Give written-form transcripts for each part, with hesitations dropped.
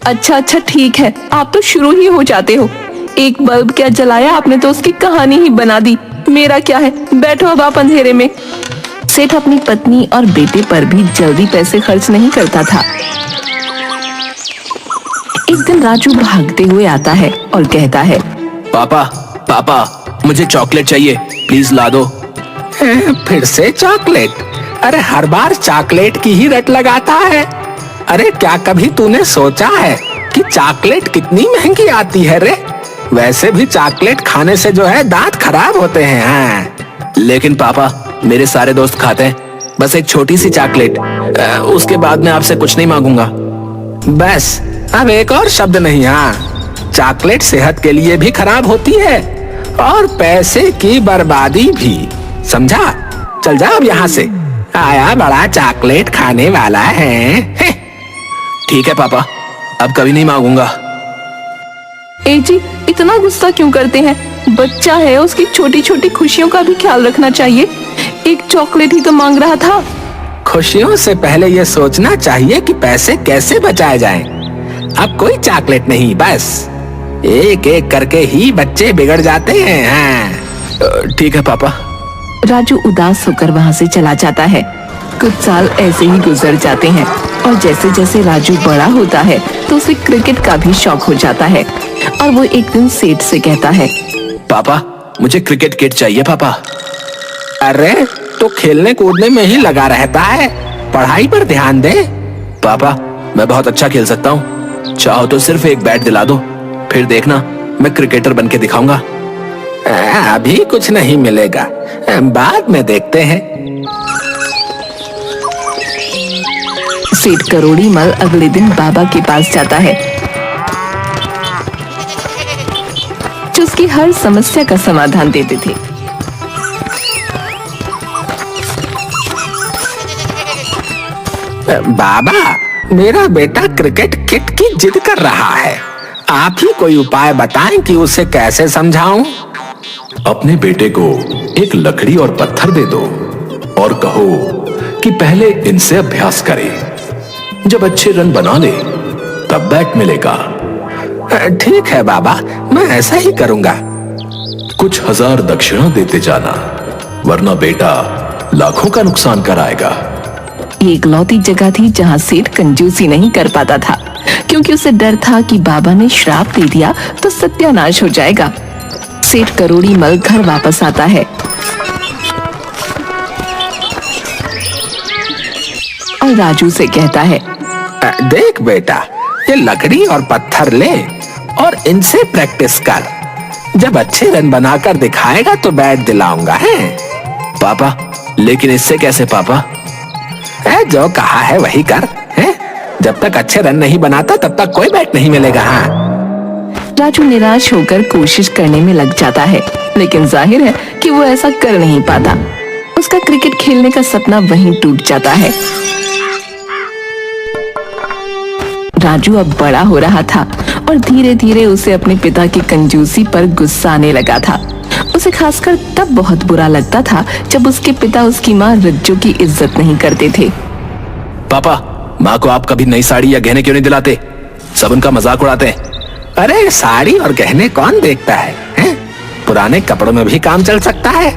अच्छा अच्छा ठीक है, आप तो शुरू ही हो जाते हो। एक बल्ब क्या जलाया आपने तो उसकी कहानी ही बना दी। मेरा क्या है, बैठो अब आप अंधेरे में। सेठ अपनी पत्नी और बेटे पर भी जल्दी पैसे खर्च नहीं करता था। एक दिन राजू भागते हुए आता है और कहता है, पापा पापा मुझे चॉकलेट चाहिए, प्लीज ला दो। फिर से चॉकलेट? अरे हर बार चॉकलेट की ही रट लगाता है। अरे क्या कभी तूने सोचा है कि चॉकलेट कितनी महंगी आती है रे? वैसे भी चॉकलेट खाने से जो है दांत खराब होते हैं। हाँ। लेकिन पापा मेरे सारे दोस्त खाते हैं, बस एक छोटी सी चॉकलेट, उसके बाद मैं आपसे कुछ नहीं मांगूंगा। बस अब एक और शब्द नहीं। हाँ, चॉकलेट सेहत के लिए भी खराब होती है और पैसे की बर्बादी भी, समझा? चल जा अब यहाँ से, आया बड़ा चॉकलेट खाने वाला है। ठीक है पापा, अब कभी नहीं मांगूंगा। ए जी इतना गुस्सा क्यों करते हैं? बच्चा है, उसकी छोटी छोटी खुशियों का भी ख्याल रखना चाहिए। एक चॉकलेट ही तो मांग रहा था। खुशियों से पहले ये सोचना चाहिए कि पैसे कैसे बचाए जाएं। अब कोई चॉकलेट नहीं, बस एक एक करके ही बच्चे बिगड़ जाते हैं। हाँ। ठीक है पापा। राजू उदास होकर वहाँ से चला जाता है। कुछ साल ऐसे ही गुजर जाते हैं और जैसे जैसे राजू बड़ा होता है तो उसे क्रिकेट का भी शौक हो जाता है और वो एक दिन सेठ से कहता है, पापा मुझे क्रिकेट किट चाहिए पापा। अरे तो खेलने कूदने में ही लगा रहता है, पढ़ाई पर ध्यान दे। पापा मैं बहुत अच्छा खेल सकता हूँ, चाहो तो सिर्फ एक बैट दिला दो, फिर देखना मैं क्रिकेटर बन के दिखाऊंगा। अभी कुछ नहीं मिलेगा, बाद में देखते हैं। सेठ करोड़ी मल अगले दिन बाबा के पास जाता है जो उसकी हर समस्या का समाधान देते थे। बाबा मेरा बेटा क्रिकेट किट की जिद कर रहा है, आप ही कोई उपाय बताएं कि उसे कैसे समझाऊं। अपने बेटे को एक लकड़ी और पत्थर दे दो और कहो कि पहले इनसे अभ्यास करे, जब अच्छे रन बना ले तब बैट मिलेगा। ठीक है बाबा, मैं ऐसा ही करूंगा। कुछ हजार दक्षिणा देते जाना, वरना बेटा लाखों का नुकसान कराएगा। ये इकलौती जगह थी जहाँ सेठ कंजूसी नहीं कर पाता था, क्योंकि उसे डर था कि बाबा ने श्राप दे दिया तो सत्यानाश हो जाएगा। सेठ करोड़ी मल घर वापस आता है और राजू से कहता है, देख बेटा, ये लकड़ी और पत्थर ले और इनसे प्रैक्टिस कर, जब अच्छे रन बनाकर दिखाएगा तो बैट दिलाऊंगा। है पापा लेकिन इससे कैसे पापा? जो कहा है वही कर। है जब तक अच्छे रन नहीं बनाता तब तक कोई बैट नहीं मिलेगा। हाँ। राजू निराश होकर कोशिश करने में लग जाता है, लेकिन जाहिर है कि वो ऐसा कर नहीं पाता। उसका क्रिकेट खेलने का सपना वहीं टूट जाता है। राजू अब बड़ा हो रहा था और धीरे धीरे उसे अपने पिता की कंजूसी पर गुस्सा आने लगा था। उसे खासकर तब बहुत बुरा लगता था जब उसके पिता उसकी माँ रज्जो की इज्जत नहीं करते थे। पापा माँ को आप कभी नई साड़ी या गहने क्यों नहीं दिलाते? सब उनका मजाक उड़ाते हैं। अरे साड़ी और गहने कौन देखता है? हैं? पुराने कपड़ों में भी काम चल सकता है,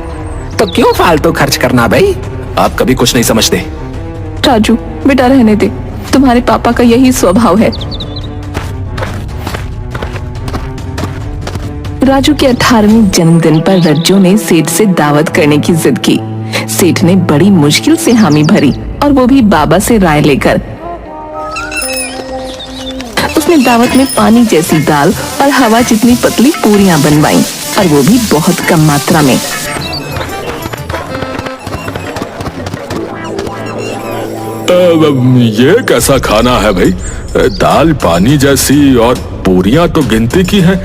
तो क्यों फालतू खर्च करना भाई? आप कभी कुछ नहीं समझते। राजू बेटा रहने दे, तुम्हारे पापा का यही स्वभाव है। राजू के 18वें जन्मदिन पर रज्जो ने सेठ से दावत करने की जिद की। सेठ ने बड़ी मुश्किल से हामी भरी और वो भी बाबा से राय लेकर। उसने दावत में पानी जैसी दाल और हवा जितनी पतली पूरियां बनवाई, और वो भी बहुत कम मात्रा में। ये कैसा खाना है भाई? दाल पानी जैसी और पूरियां तो गिनती की हैं।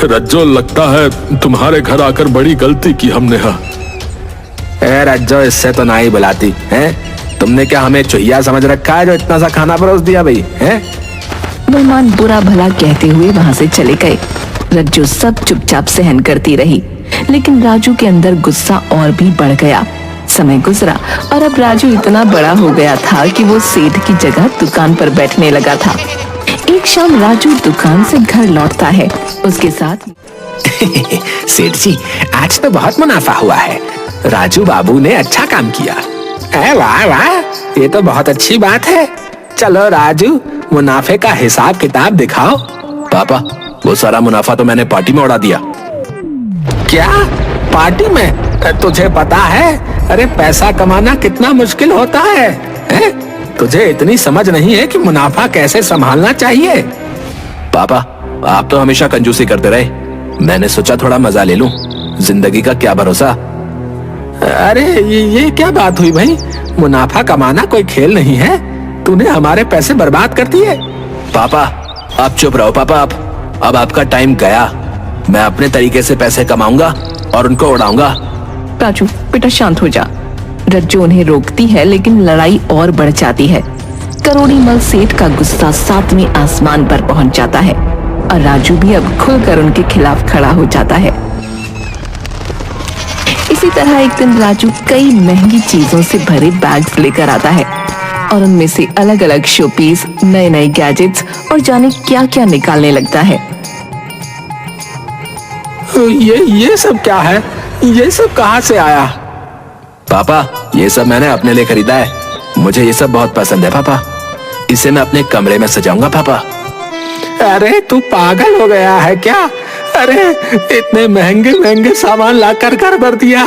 रज्जो लगता है तुम्हारे घर आकर बड़ी गलती की हमने। हाँ रज्जो इससे तो ना ही बुलाती है। तुमने क्या हमें चुहिया समझ रखा है जो इतना सा खाना परोस दिया भाई? है मेहमान बुरा भला कहते हुए वहां से चले गए। रज्जो सब चुपचाप सहन करती रही, लेकिन राजू के अंदर गुस्सा और भी बढ़ गया। समय गुजरा और अब राजू इतना बड़ा हो गया था कि वो सेठ की जगह दुकान पर बैठने लगा था। एक शाम राजू दुकान से घर लौटता है। उसके साथ सेठ जी, आज तो बहुत मुनाफा हुआ है। राजू बाबू ने अच्छा काम किया। वाह वाह, ये तो बहुत अच्छी बात है। चलो राजू, मुनाफे का हिसाब किताब दिखाओ। पापा, वो सारा मुनाफा तो मैंने पार्टी में उड़ा दिया। क्या? पार्टी में? तुझे पता है अरे पैसा कमाना कितना मुश्किल होता है, हैं? तुझे इतनी समझ नहीं है कि मुनाफा कैसे संभालना चाहिए। पापा, आप तो हमेशा कंजूसी करते रहे, मैंने सोचा थोड़ा मजा ले लूं। जिंदगी का क्या भरोसा। अरे ये क्या बात हुई भाई? मुनाफा कमाना कोई खेल नहीं है। तूने हमारे पैसे बर्बाद कर दिए। पापा, आप चुप रहो। पापा, अब आपका टाइम गया। मैं अपने तरीके से पैसे कमाऊंगा और उनको उड़ाऊंगा। राजू बेटा शांत हो जा। रज्जू उन्हें रोकती है लेकिन लड़ाई और बढ़ जाती है। करोड़ीमल सेठ का गुस्सा 7वें आसमान पर पहुंच जाता है और राजू भी अब खुलकर उनके खिलाफ खड़ा हो जाता है। इसी तरह एक दिन राजू कई महंगी चीजों से भरे बैग्स लेकर आता है और उनमें से अलग अलग शोपीस, नए नए गैजेट्स और जाने क्या क्या निकालने लगता है। ये सब क्या है? ये सब कहाँ से आया? पापा, ये सब मैंने अपने लिए खरीदा है। मुझे ये सब बहुत पसंद है पापा। इसे मैं अपने कमरे में सजाऊंगा पापा। अरे तू पागल हो गया है क्या? अरे इतने महंगे महंगे सामान लाकर घर भर दिया।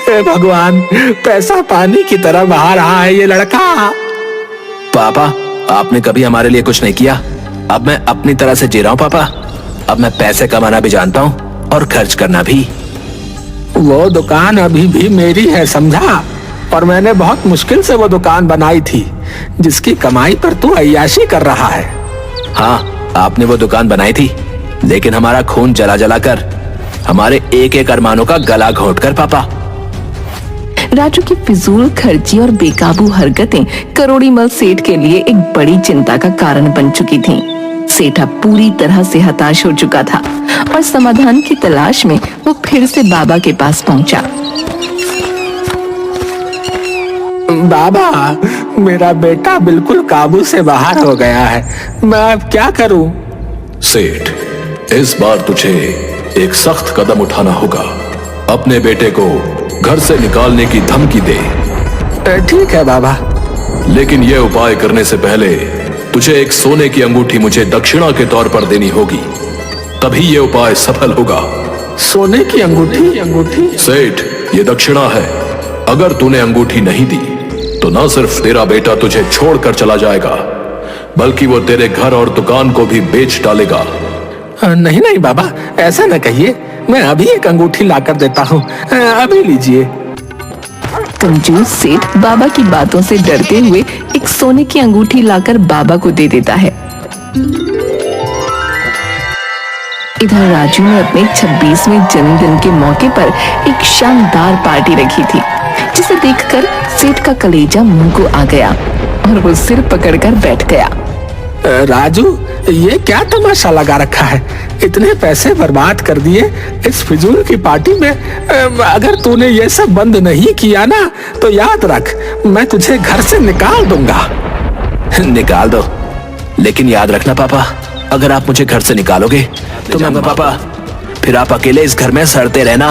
हे भगवान, पैसा पानी की तरह बहा रहा है ये लड़का। पापा, आपने कभी हमारे लिए कुछ नहीं किया। अब मैं अपनी तरह से जी रहा हूँ पापा। अब मैं पैसे कमाना भी जानता हूँ और खर्च करना भी। वो दुकान अभी भी मेरी है, समझा? और मैंने बहुत मुश्किल से वो दुकान बनाई थी जिसकी कमाई पर तू अय्याशी कर रहा है। हाँ, आपने वो दुकान बनाई थी, लेकिन हमारा खून जला जला कर, हमारे एक एक अरमानों का गला घोट कर पापा। राजू की फिजूल खर्ची और बेकाबू हरकतें करोड़ीमल सेठ के लिए एक बड़ी चिंता का कारण बन चुकी थीं। सेठ अब पूरी तरह से हताश हो चुका था और समाधान की तलाश में वो फिर से बाबा के पास पहुंचा। बाबा, मेरा बेटा बिल्कुल काबू से बाहर हो गया है। मैं अब क्या करूं? सेठ, इस बार तुझे एक सख्त कदम उठाना होगा। अपने बेटे को घर से निकालने की धमकी दे। ठीक है बाबा। लेकिन यह उपाय करने से पहले तुझे एक सोने की अंगूठी मुझे दक्षिणा के तौर पर देनी होगी, तभी यह उपाय सफल होगा। सोने की अंगूठी? अंगूठी? सेठ, ये दक्षिणा है। अगर तूने अंगूठी नहीं दी तो न सिर्फ तेरा बेटा तुझे छोड़कर चला जाएगा, बल्कि वो तेरे घर और दुकान को भी बेच डालेगा। नहीं नहीं बाबा, ऐसा न कहिए। मैं अभी एक अंगूठी लाकर देता हूँ, अभी लीजिए। कंजूस सेठ बाबा की बातों से डरते हुए एक सोने की अंगूठी लाकर बाबा को दे देता है। इधर राजू ने अपने 26वें जन्मदिन के मौके पर एक शानदार पार्टी रखी थी, जिसे देखकर सेठ का कलेजा मुंह को आ गया और वो सिर पकड़कर बैठ गया। राजू, ये क्या तमाशा लगा रखा है? इतने पैसे बर्बाद कर दिए इस फिजूल की पार्टी में। अगर तूने ये सब बंद नहीं किया ना तो याद रख, मैं तुझे घर से निकाल दूंगा। निकाल दो, लेकिन याद रखना पापा, अगर आप मुझे घर से निकालोगे तो मैं पापा, फिर आप अकेले इस घर में सड़ते रहना।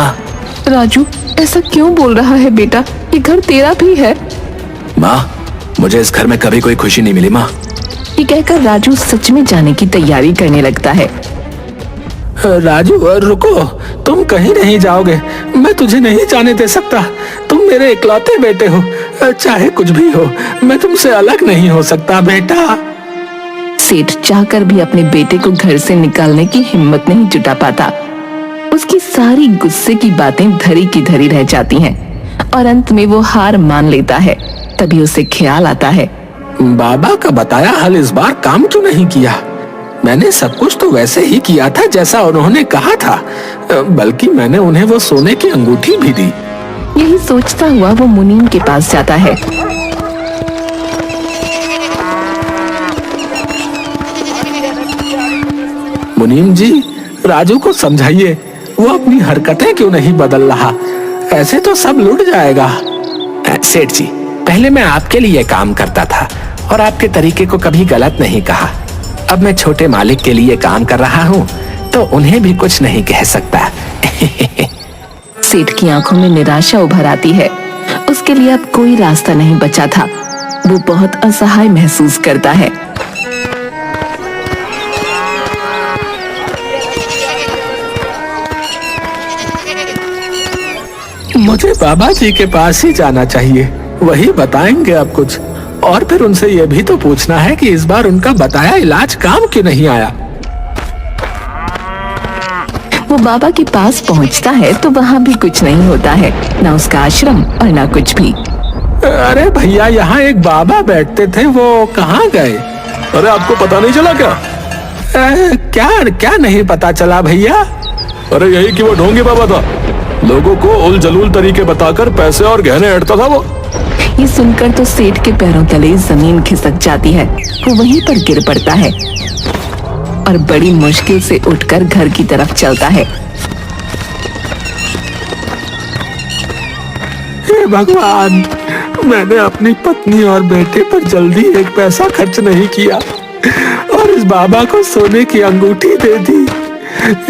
राजू, ऐसा क्यों बोल रहा है बेटा? ये घर तेरा भी है। माँ, मुझे इस घर में कभी कोई खुशी नहीं मिली माँ। ये कहकर राजू सच में जाने की तैयारी करने लगता है। राजू रुको, तुम कहीं नहीं जाओगे। मैं तुझे नहीं जाने दे सकता। तुम मेरे इकलौते बेटे हो, चाहे कुछ भी हो, मैं तुमसे अलग नहीं हो सकता बेटा। सेठ चाहकर भी अपने बेटे को घर से निकालने की हिम्मत नहीं जुटा पाता। उसकी सारी गुस्से की बातें धरी की धरी रह जाती हैं और अंत में वो हार मान लेता है। तभी उसे ख्याल आता है, बाबा का बताया हल इस बार काम क्यों नहीं किया? मैंने सब कुछ तो वैसे ही किया था जैसा उन्होंने कहा था, बल्कि मैंने उन्हें वो सोने की अंगूठी भी दी। यही सोचता हुआ वो मुनीम के पास जाता है। मुनीम जी, राजू को समझाइए, वो अपनी हरकतें क्यों नहीं बदल रहा? ऐसे तो सब लुट जाएगा। सेठ जी, पहले मैं आपके लिए काम करता था और आपके तरीके को कभी गलत नहीं कहा। अब मैं छोटे मालिक के लिए काम कर रहा हूँ, तो उन्हें भी कुछ नहीं कह सकता। सेठ की आंखों में निराशा उभर आती है। उसके लिए अब कोई रास्ता नहीं बचा था। वो बहुत असहाय महसूस करता है। मुझे बाबा जी के पास ही जाना चाहिए, वही बताएंगे अब कुछ। और फिर उनसे यह भी तो पूछना है कि इस बार उनका बताया इलाज काम क्यों नहीं आया। वो बाबा के पास पहुंचता है तो वहाँ भी कुछ नहीं होता है, ना उसका आश्रम और ना कुछ भी। अरे भैया, यहाँ एक बाबा बैठते थे, वो कहाँ गए? अरे आपको पता नहीं चला क्या? क्या क्या नहीं पता चला भैया? अरे यही कि वो ढोंगी बाबा था, लोगों को उल जलूल तरीके बताकर पैसे और गहने ऐंठता था वो। ये सुनकर तो सेठ के पैरों तले जमीन खिसक जाती है। वो वहीं पर गिर पड़ता है और बड़ी मुश्किल से उठकर घर की तरफ चलता है। हे भगवान, मैंने अपनी पत्नी और बेटे पर जल्दी एक पैसा खर्च नहीं किया और इस बाबा को सोने की अंगूठी दे दी।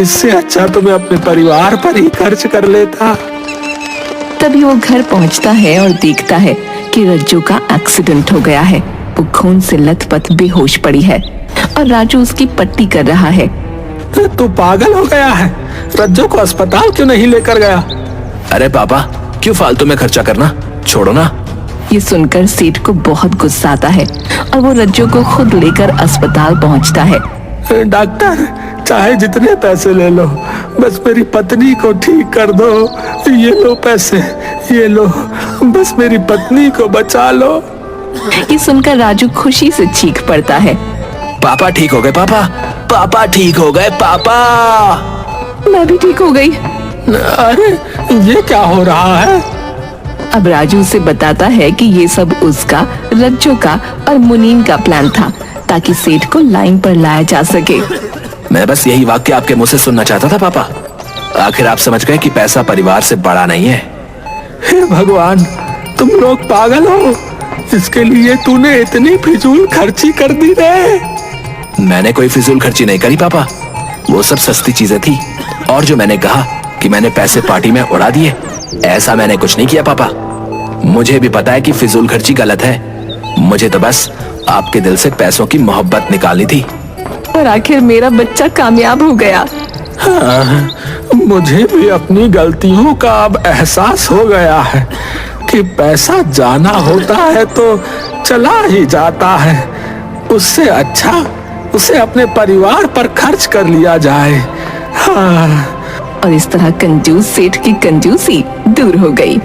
इससे अच्छा तो मैं अपने परिवार पर ही खर्च कर लेता। तभी वो घर पहुंचता है और देखता है कि रज्जू का एक्सीडेंट हो गया है। वो खून से लथपथ बेहोश पड़ी है और राजू उसकी पट्टी कर रहा है। तू पागल हो गया है? रज्जू को अस्पताल क्यों नहीं लेकर गया? अरे पापा, क्यों फालतू में खर्चा करना, छोड़ो ना। ये सुनकर सेठ को बहुत गुस्सा आता है और वो रज्जू को खुद लेकर अस्पताल पहुंचता है। डॉक्टर, चाहे जितने पैसे ले लो, बस मेरी पत्नी को ठीक कर दो। ये लो पैसे, ये लो, बस मेरी पत्नी को बचा लो। ये सुनकर राजू खुशी से चीख पड़ता है। पापा ठीक हो गए, पापा, पापा ठीक हो गए, पापा। मैं भी ठीक हो गई। अरे ये क्या हो रहा है? अब राजू उसे बताता है कि ये सब उसका, रज्जू का और मुनीम का प्लान था, ताकि सेठ को लाइन पर लाया जा सके। मैं बस यही वाक्य आपके मुंह से सुनना चाहता था पापा। आखिर आप समझ गए कि पैसा परिवार से बड़ा नहीं है। हे भगवान, तुम लोग पागल हो। इसके लिए तूने इतनी फिजूल खर्ची कर दी रे। मैंने कोई फिजूल खर्ची नहीं करी पापा, वो सब सस्ती चीजें थी। और जो मैंने कहा कि मैंने पैसे पार्टी में उड़ा दिए, ऐसा मैंने कुछ नहीं किया पापा। मुझे भी पता है कि फिजूल खर्ची गलत है। मुझे तो बस आपके दिल से पैसों की मोहब्बत निकालनी थी। और आखिर मेरा बच्चा कामयाब हो गया। हाँ, मुझे भी अपनी गलतियों का अब एहसास हो गया है कि पैसा जाना होता है तो चला ही जाता है। उससे अच्छा उसे अपने परिवार पर खर्च कर लिया जाए। हाँ। और इस तरह कंजूस सेठ की कंजूसी दूर हो गई।